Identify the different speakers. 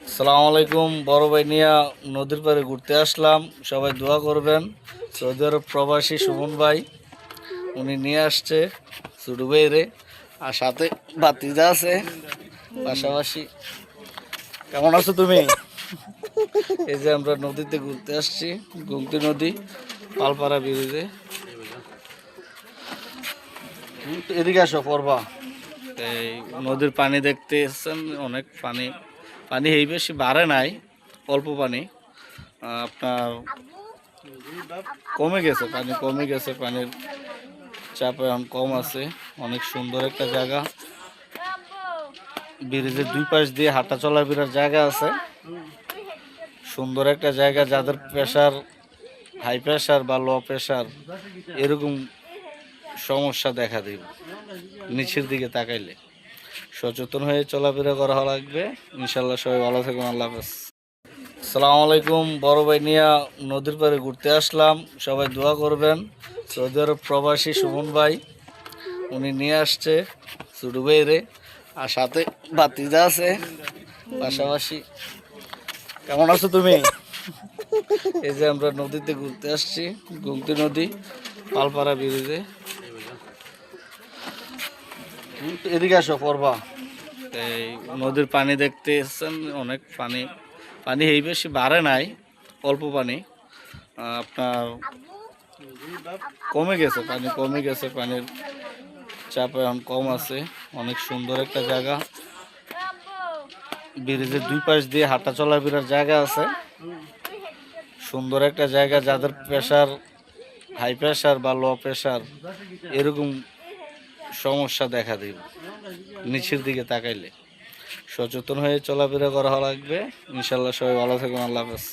Speaker 1: আসসালামু আলাইকুম। বড় ভাই নিয়ে নদীর পাড়ে ঘুরতে আসলাম, সবাই দোয়া করবেন। সৌদি আরব প্রবাসী সুমন ভাই উনি নিয়ে আসছে ছোট ভাইরে, আর সাথে ভাতিজা আছে পাশাপাশি। কেমন আছো তুমি? এই যে আমরা নদীতে ঘুরতে আসছি, গুমতি নদী, পালপাড়া ব্রিজে। এদিকে আসো পড়বা। এই নদীর পানি দেখতে এসছেন, অনেক পানি। পানি এই বেশি বাড়ে নাই, অল্প পানি। আপনার কমে গেছে, পানি কমে গেছে, পানির চাপ এখন কম আছে। অনেক সুন্দর একটা জায়গা, ব্রিজের দুই পাশ দিয়ে হাঁটা চলাফেরার জায়গা আছে। সুন্দর একটা জায়গা, যাদের প্রেশার, হাই প্রেশার বা লো প্রেশার এরকম সমস্যা দেখা দিবে, নিচের দিকে তাকাইলে সচেতন হয়ে চলাফেরা করা লাগবে। ইনশাল্লাহ সবাই ভালো থাকবেন। আল্লাহ হাফেজ। আসসালামু আলাইকুম। বড় ভাই নিয়ে নদীর পাড়ে ঘুরতে আসলাম, সবাই দোয়া করবেন। সৌদি আরব প্রবাসী সুমন ভাই উনি নিয়ে আসছে ছোট ভাইরে, আর সাথে ভাতিজা আছে পাশাপাশি। কেমন আছো তুমি? এই যে আমরা নদীতে ঘুরতে আসছি, গুমতি নদী, পালপাড়া ব্রিজে। এদিকে আসো পড়বা। এই নদীর পানি দেখতে এসছেন, অনেক পানি। পানি এই বেশি বাড়ে নাই, অল্প পানি। আপনার কমে গেছে, পানি কমে গেছে, পানির চাপ এখন কম আছে। অনেক সুন্দর একটা জায়গা, ব্রিজের দুই পাশ দিয়ে হাঁটা চলাফেরার জায়গা আছে। সুন্দর একটা জায়গা, যাদের প্রেশার, হাই প্রেশার বা লো প্রেশার এরকম সমস্যা দেখা দিবে, নিচের দিকে তাকাইলে সচেতন হয়ে চলাফেরা করা লাগবে। ইনশাল্লাহ সবাই ভালো থাকবেন। আল্লাহ হাফেজ।